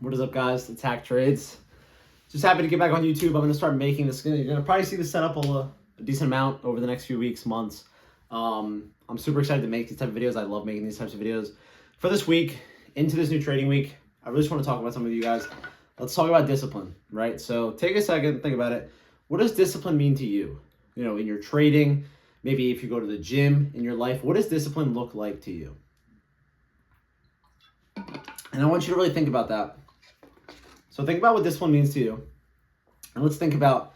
What is up, guys? Attack Trades. Just happy to get back on YouTube. I'm going to start making this. You're going to probably see this set up a decent amount over the next few weeks, months. I'm super excited to make these type of videos. I love making these types of videos. For this week, into this new trading week, I really just want to talk about some of you guys. Let's talk about discipline, right? So take a second, think about it. What does discipline mean to you? You know, in your trading, maybe if you go to the gym in your life, what does discipline look like to you? And I want you to really think about that. So think about what discipline means to you. And let's think about,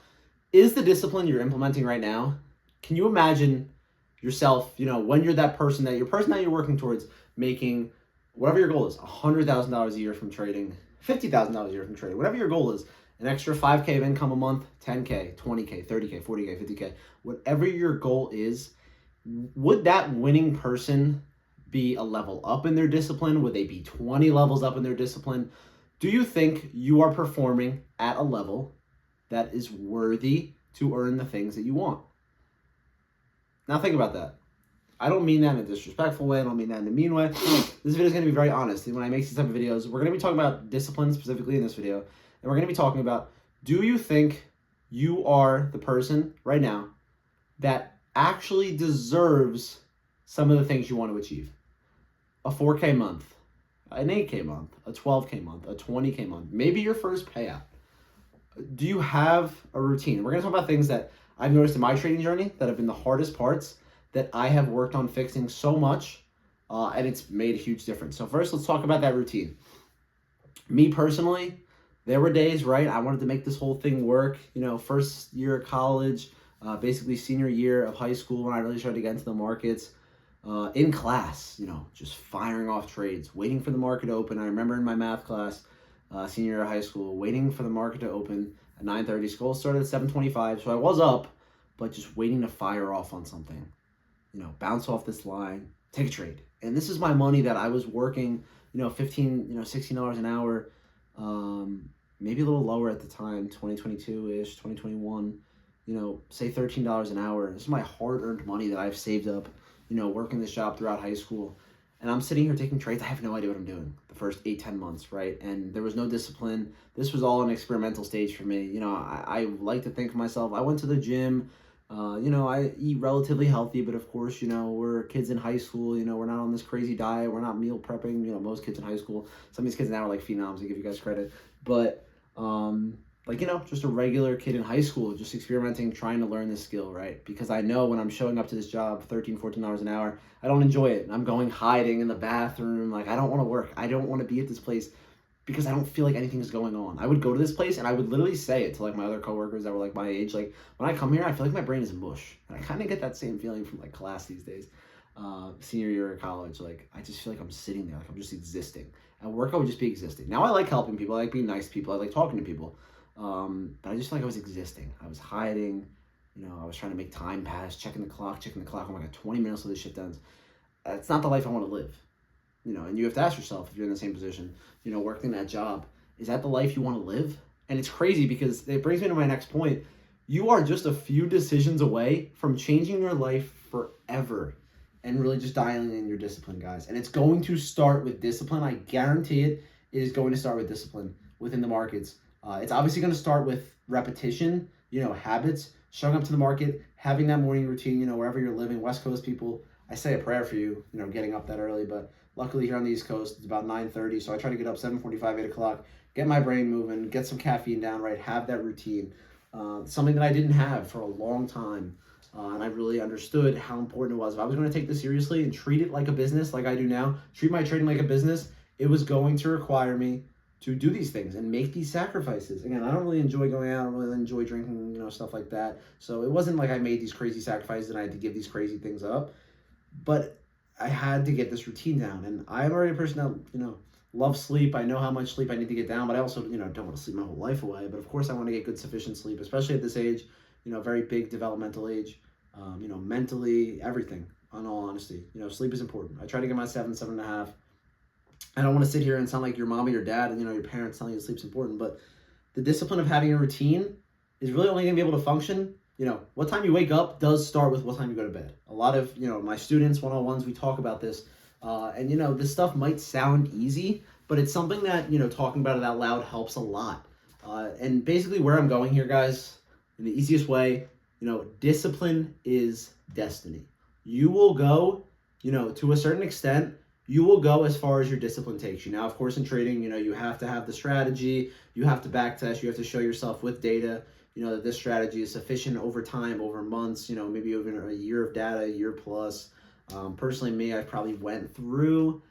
is the discipline you're implementing right now, can you imagine yourself, you know, when you're that person that you're working towards making whatever your goal is, $100,000 a year from trading, $50,000 a year from trading, whatever your goal is, an extra 5K of income a month, 10K, 20K, 30K, 40K, 50K, whatever your goal is, would that winning person be a level up in their discipline? Would they be 20 levels up in their discipline? Do you think you are performing at a level that is worthy to earn the things that you want? Now think about that. I don't mean that in a disrespectful way. I don't mean that in a mean way. This video is going to be very honest. When I make these type of videos, we're going to be talking about discipline specifically in this video. And we're going to be talking about, do you think you are the person right now that actually deserves some of the things you want to achieve? A 4K month, an 8K month, a 12K month, a 20K month, maybe your first payout. Do you have a routine? We're going to talk about things that I've noticed in my trading journey that have been the hardest parts that I have worked on fixing so much, and it's made a huge difference. So first, let's talk about that routine. Me personally, there were days, right, I wanted to make this whole thing work. You know, first year of college, basically senior year of high school when I really started to get into the markets. In class, you know, just firing off trades, waiting for the market to open. I remember in my math class, senior year of high school, waiting for the market to open at 9:30. School started at 7:25, so I was up, but just waiting to fire off on something. You know, bounce off this line, take a trade. And this is my money that I was working, you know, $15, $16 an hour, maybe a little lower at the time, 2022-ish, 2021, you know, say $13 an hour. This is my hard-earned money that I've saved up, you know, working this job throughout high school. And I'm sitting here taking trades. I have no idea what I'm doing the first 8-10 months, right? And there was no discipline. This was all an experimental stage for me. You know, I like to think of myself, I went to the gym. You know, I eat relatively healthy, but of course, you know, we're kids in high school. You know, we're not on this crazy diet. We're not meal prepping. You know, most kids in high school. Some of these kids now are like phenoms. I give you guys credit. But, like, you know, just a regular kid in high school, just experimenting, trying to learn this skill, right? Because I know when I'm showing up to this job, $13, $14 an hour, I don't enjoy it. I'm going hiding in the bathroom. Like, I don't want to work. I don't want to be at this place because I don't feel like anything is going on. I would go to this place and I would literally say it to like my other coworkers that were like my age. Like, when I come here, I feel like my brain is in mush. And I kind of get that same feeling from like class these days. Senior year of college, like I just feel like I'm sitting there, like I'm just existing. At work, I would just be existing. Now I like helping people. I like being nice to people. I like talking to people. But I just feel like I was existing. I was hiding. You know, I was trying to make time pass, checking the clock. Oh my God, 20 minutes till this shit done. That's not the life I want to live. You know, and you have to ask yourself, if you're in the same position, you know, working that job, is that the life you want to live? And it's crazy because it brings me to my next point. You are just a few decisions away from changing your life forever and really just dialing in your discipline, guys. And it's going to start with discipline. I guarantee it is going to start with discipline within the markets. It's obviously going to start with repetition, you know, habits, showing up to the market, having that morning routine, you know, wherever you're living. West Coast people, I say a prayer for you, you know, getting up that early, but luckily here on the East Coast, it's about 9:30, so I try to get up 7:45, 8 o'clock, get my brain moving, get some caffeine down, right, have that routine. Something that I didn't have for a long time, and I really understood how important it was. If I was going to take this seriously and treat it like a business, like I do now, treat my trading like a business, it was going to require me to do these things and make these sacrifices. Again, I don't really enjoy going out, I don't really enjoy drinking, you know, stuff like that. So it wasn't like I made these crazy sacrifices and I had to give these crazy things up. But I had to get this routine down. And I'm already a person that, you know, loves sleep. I know how much sleep I need to get down, but I also, you know, don't want to sleep my whole life away. But of course I want to get good, sufficient sleep, especially at this age, you know, very big developmental age, you know, mentally, everything, in all honesty. You know, sleep is important. I try to get my 7.5. I don't want to sit here and sound like your mom or your dad and, you know, your parents telling you sleep's important, but the discipline of having a routine is really only going to be able to function. You know, what time you wake up does start with what time you go to bed. A lot of, you know, my students, one-on-ones, we talk about this. And, you know, this stuff might sound easy, but it's something that, talking about it out loud helps a lot. And basically where I'm going here, guys, in the easiest way, discipline is destiny. You will go, to a certain extent, you will go as far as your discipline takes you. Now, of course, in trading, you have to have the strategy, you have to backtest, you have to show yourself with data, that this strategy is sufficient over time, over months, maybe over a year of data, a year plus. Personally, me, I probably went through,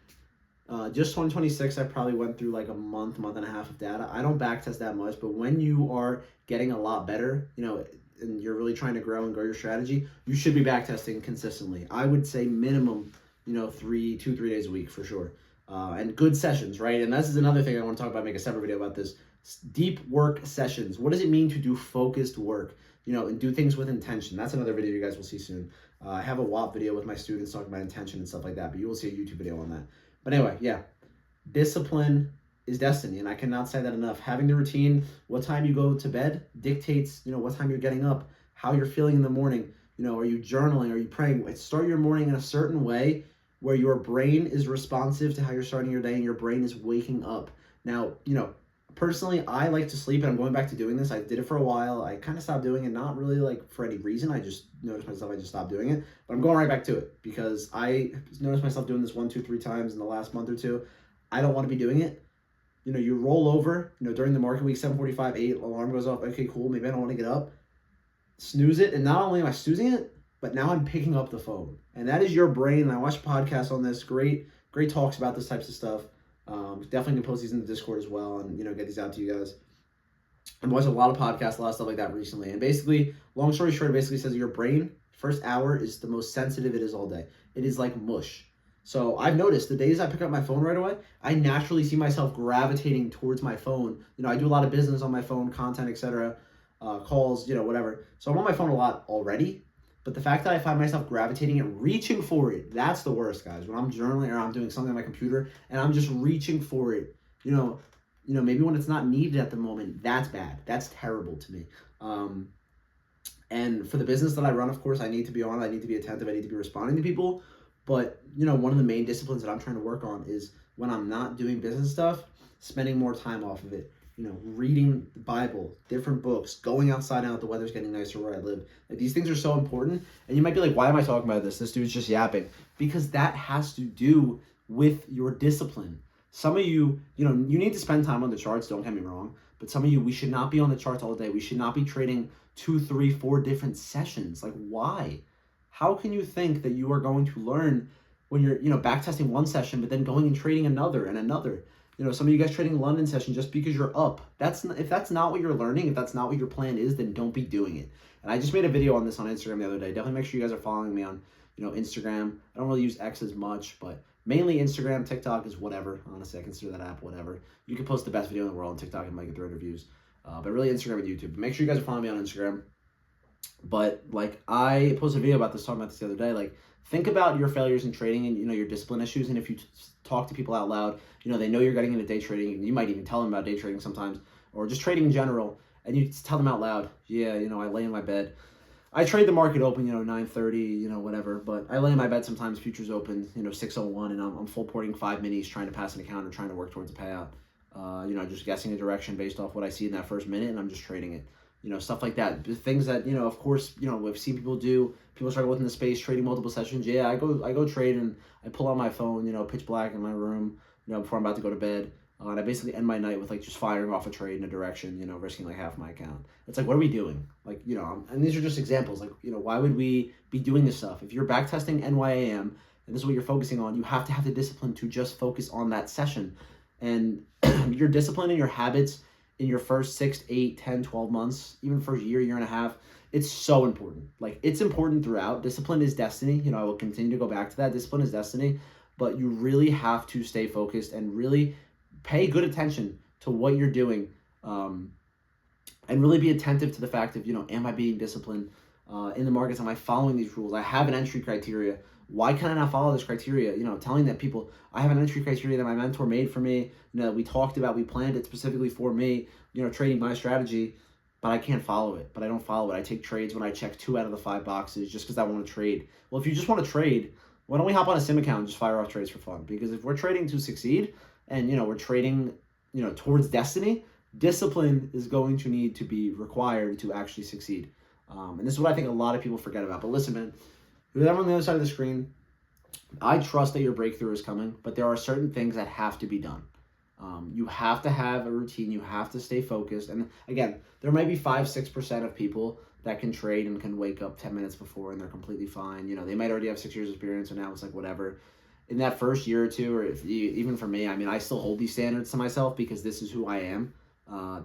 just 2026, I probably went through like a month and a half of data. I don't backtest that much, but when you are getting a lot better, and you're really trying to grow and grow your strategy, you should be backtesting consistently. I would say minimum, 3 days a week for sure. And good sessions, right? And this is another thing I want to talk about, make a separate video about this. Deep work sessions. What does it mean to do focused work? And do things with intention. That's another video you guys will see soon. I have a WAP video with my students talking about intention and stuff like that, but you will see a YouTube video on that. But anyway, yeah, discipline is destiny, and I cannot say that enough. Having the routine, what time you go to bed dictates, what time you're getting up, how you're feeling in the morning. Are you journaling? Are you praying? Start your morning in a certain way where your brain is responsive to how you're starting your day and your brain is waking up. Now, personally, I like to sleep, and I'm going back to doing this. I did it for a while. I kind of stopped doing it, not really like for any reason. I just noticed myself, I just stopped doing it. But I'm going right back to it because I noticed myself doing this 1, 2, 3 times in the last month or two. I don't want to be doing it. You roll over, during the market week, 7:45, 8, alarm goes off. Okay, cool. Maybe I don't want to get up. Snooze it. And not only am I snoozing it, but now I'm picking up the phone. And that is your brain. And I watched podcasts on this. Great talks about this types of stuff. Definitely can post these in the Discord as well and, get these out to you guys. I've watched a lot of podcasts, a lot of stuff like that recently. And basically, long story short, it basically says your brain, first hour is the most sensitive it is all day. It is like mush. So I've noticed the days I pick up my phone right away, I naturally see myself gravitating towards my phone. I do a lot of business on my phone, content, etc., calls, whatever. So I'm on my phone a lot already. But the fact that I find myself gravitating and reaching for it, that's the worst, guys. When I'm journaling or I'm doing something on my computer and I'm just reaching for it, maybe when it's not needed at the moment, that's bad. That's terrible to me. And for the business that I run, of course, I need to be on, I need to be attentive, I need to be responding to people. But, one of the main disciplines that I'm trying to work on is when I'm not doing business stuff, spending more time off of it. Reading the Bible, different books, going outside now that the weather's getting nicer where I live. Like, these things are so important. And you might be like, why am I talking about this? This dude's just yapping. Because that has to do with your discipline. Some of you, you need to spend time on the charts, don't get me wrong. But some of you, we should not be on the charts all day. We should not be trading 2, 3, 4 different sessions. Like, why? How can you think that you are going to learn when you're, backtesting one session, but then going and trading another and another? Some of you guys trading London session just because you're up. If that's not what you're learning, if that's not what your plan is, then don't be doing it. And I just made a video on this on Instagram the other day. Definitely make sure you guys are following me on, Instagram. I don't really use X as much, but mainly Instagram. TikTok is whatever. Honestly, I consider that app whatever. You can post the best video in the world on TikTok and might get 300 views. But really Instagram and YouTube. But make sure you guys are following me on Instagram. But I posted a video about this, talking about this the other day. Think about your failures in trading and your discipline issues. And if you talk to people out loud, they know you're getting into day trading, and you might even tell them about day trading sometimes, or just trading in general, and you tell them out loud, yeah, I lay in my bed. I trade the market open, 9:30, whatever, but I lay in my bed sometimes, futures open, 6:01, and I'm full porting 5 minis, trying to pass an account or trying to work towards a payout. Just guessing a direction based off what I see in that first minute, and I'm just trading it. Stuff like that. Things that, of course, we've seen people do. People struggle within the space, trading multiple sessions. Yeah, I go trade and I pull out my phone, pitch black in my room, before I'm about to go to bed. And I basically end my night with just firing off a trade in a direction, risking half my account. It's what are we doing? And these are just examples. Why would we be doing this stuff? If you're backtesting NYAM and this is what you're focusing on, you have to have the discipline to just focus on that session. And your discipline and your habits in your first 6, 8, 10, 12 months, even first year and a half, it's so important. It's important throughout. Discipline is destiny. I will continue to go back to that. Discipline is destiny, but you really have to stay focused and really pay good attention to what you're doing, and really be attentive to the fact of, am I being disciplined in the markets? Am I following these rules? I have an entry criteria. Why can I not follow this criteria? Telling that people, I have an entry criteria that my mentor made for me, that we talked about, we planned it specifically for me, trading my strategy, but I can't follow it. But I don't follow it. I take trades when I check 2 out of the 5 boxes just because I want to trade. Well, if you just want to trade, why don't we hop on a sim account and just fire off trades for fun? Because if we're trading to succeed, and, we're trading, towards destiny, discipline is going to need to be required to actually succeed. And this is what I think a lot of people forget about. But listen, man, whoever on the other side of the screen, I trust that your breakthrough is coming, but there are certain things that have to be done. You have to have a routine. You have to stay focused. And again, there might be 5-6% of people that can trade and can wake up 10 minutes before and they're completely fine. They might already have 6 years experience, and now it's like whatever. In that first year or two, or even for me, I still hold these standards to myself because this is who I am.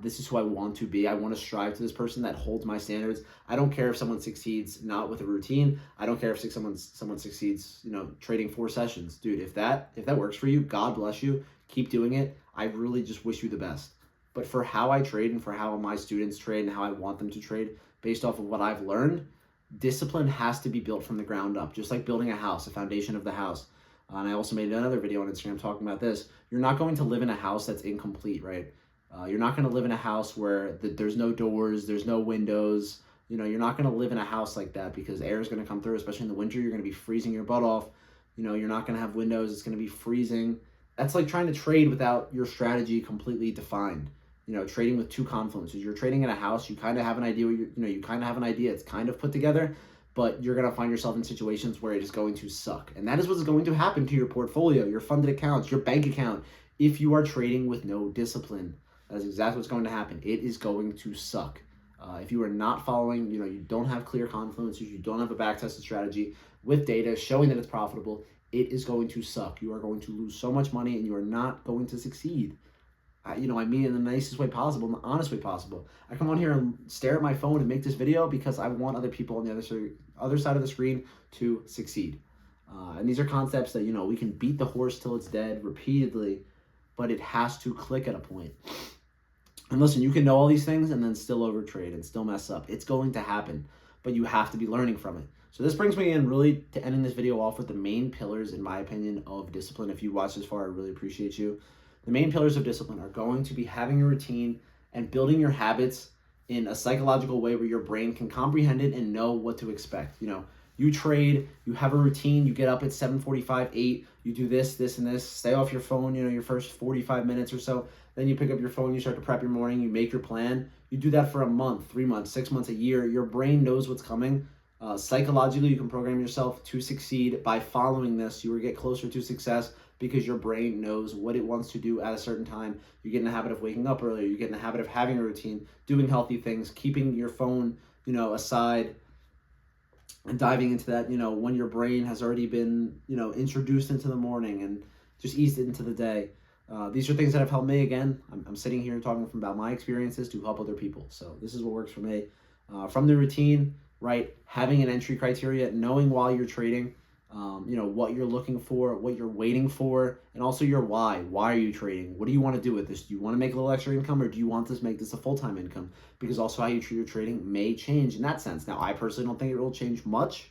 This is who I want to be. I want to strive to this person that holds my standards. I don't care if someone succeeds not with a routine. I don't care if someone succeeds, trading 4 sessions. Dude, if that works for you, God bless you. Keep doing it. I really just wish you the best. But for how I trade and for how my students trade and how I want them to trade based off of what I've learned, discipline has to be built from the ground up, just like building a house, a foundation of the house. And I also made another video on Instagram talking about this. You're not going to live in a house that's incomplete, right? You're not going to live in a house where there's no doors, there's no windows. You're not going to live in a house like that because air is going to come through, especially in the winter. You're going to be freezing your butt off. You're not going to have windows. It's going to be freezing. That's like trying to trade without your strategy completely defined. Trading with 2 confluences. You're trading in a house. You kind of have an idea. You kind of have an idea. It's kind of put together, but you're going to find yourself in situations where it is going to suck. And that is what's going to happen to your portfolio, your funded accounts, your bank account, if you are trading with no discipline. That is exactly what's going to happen. It is going to suck. If you are not following, you don't have clear confluences, you don't have a back-tested strategy with data showing that it's profitable, it is going to suck. You are going to lose so much money and you are not going to succeed. I mean in the nicest way possible, in the honest way possible. I come on here and stare at my phone and make this video because I want other people on the other side of the screen to succeed. And these are concepts that, we can beat the horse till it's dead repeatedly, but it has to click at a point. And listen, you can know all these things and then still overtrade and still mess up. It's going to happen, but you have to be learning from it. So this brings me in really to ending this video off with the main pillars, in my opinion, of discipline. If you watched this far, I really appreciate you. The main pillars of discipline are going to be having a routine and building your habits in a psychological way where your brain can comprehend it and know what to expect. You trade, you have a routine, you get up at 7:45, 8, you do this, and this, stay off your phone, your first 45 minutes or so. Then you pick up your phone, you start to prep your morning, you make your plan. You do that for a month, 3 months, 6 months, a year. Your brain knows what's coming. Psychologically, you can program yourself to succeed by following this. You will get closer to success because your brain knows what it wants to do at a certain time. You get in the habit of waking up earlier. You get in the habit of having a routine, doing healthy things, keeping your phone, aside, and diving into that, when your brain has already been, introduced into the morning and just eased into the day. These are things that have helped me. Again, I'm sitting here talking about my experiences to help other people. So this is what works for me. From the routine, right? Having an entry criteria, knowing while you're trading, what you're looking for, what you're waiting for, and also your why. Why are you trading? What do you want to do with this? Do you want to make a little extra income, or do you want to make this a full-time income? Because also how you treat your trading may change in that sense. Now, I personally don't think it will change much,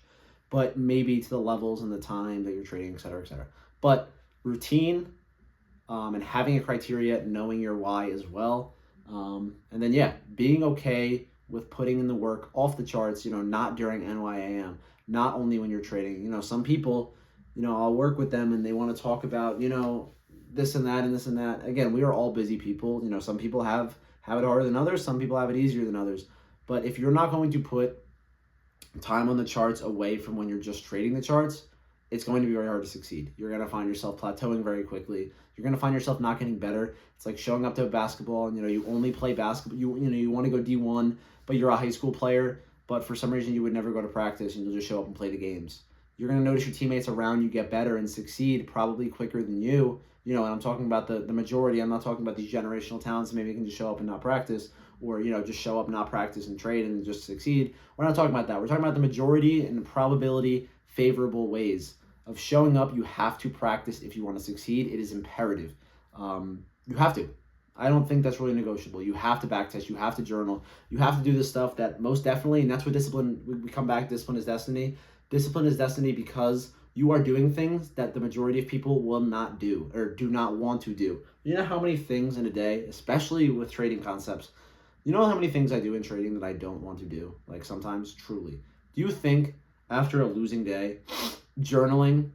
but maybe to the levels and the time that you're trading, et cetera, et cetera. But routine, and having a criteria, knowing your why as well. And then, being okay with putting in the work off the charts, not during NYAM, not only when you're trading. Some people, I'll work with them and they want to talk about, this and that and this and that. Again, we are all busy people. Some people have it harder than others. Some people have it easier than others. But if you're not going to put time on the charts away from when you're just trading the charts, it's going to be very hard to succeed. You're going to find yourself plateauing very quickly. You're going to find yourself not getting better. It's like showing up to a basketball and, you only play basketball. You want to go D1, but you're a high school player, but for some reason you would never go to practice and you'll just show up and play the games. You're going to notice your teammates around you get better and succeed probably quicker than you. And I'm talking about the majority. I'm not talking about these generational talents. Maybe you can just show up and not practice, or, just show up, not practice, and trade and just succeed. We're not talking about that. We're talking about the majority and the probability favorable ways of showing up. You have to practice if you want to succeed. It is imperative. You have to. I don't think that's really negotiable. You have to backtest. You have to journal. You have to do this stuff that most definitely, and that's what discipline, we come back, discipline is destiny. Discipline is destiny because you are doing things that the majority of people will not do or do not want to do. You know how many things in a day, especially with trading concepts, you know how many things I do in trading that I don't want to do? Like sometimes, truly. Do you think after a losing day, journaling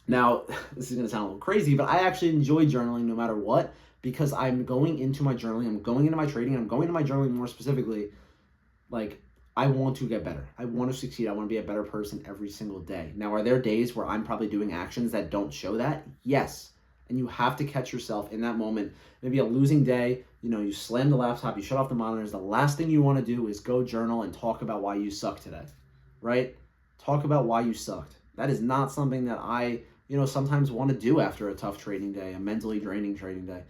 Now, this is going to sound a little crazy, but I actually enjoy journaling no matter what, because I'm going into my journaling, I'm going into my trading, I'm going into my journaling more specifically, like, I want to get better. I want to succeed. I want to be a better person every single day. Now, are there days where I'm probably doing actions that don't show that? Yes. And you have to catch yourself in that moment. Maybe a losing day, you slam the laptop, you shut off the monitors. The last thing you want to do is go journal and talk about why you suck today, right? Talk about why you sucked. That is not something that I, sometimes want to do after a tough trading day, a mentally draining trading day.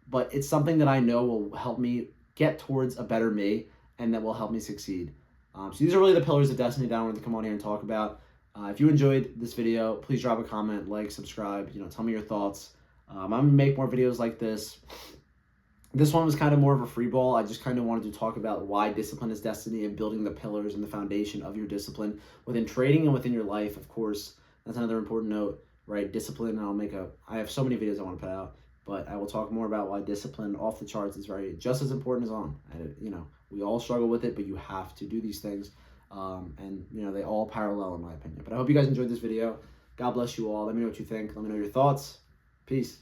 But it's something that I know will help me get towards a better me, and that will help me succeed. So these are really the pillars of destiny that I wanted to come on here and talk about. If you enjoyed this video, please drop a comment, like, subscribe, tell me your thoughts. I'm going to make more videos like this. This one was kind of more of a free ball. I just kind of wanted to talk about why discipline is destiny and building the pillars and the foundation of your discipline within trading and within your life. Of course, that's another important note, right? Discipline, I have so many videos I want to put out, but I will talk more about why discipline off the charts is just as important as on. And, we all struggle with it, but you have to do these things. And they all parallel in my opinion. But I hope you guys enjoyed this video. God bless you all. Let me know what you think. Let me know your thoughts. Peace.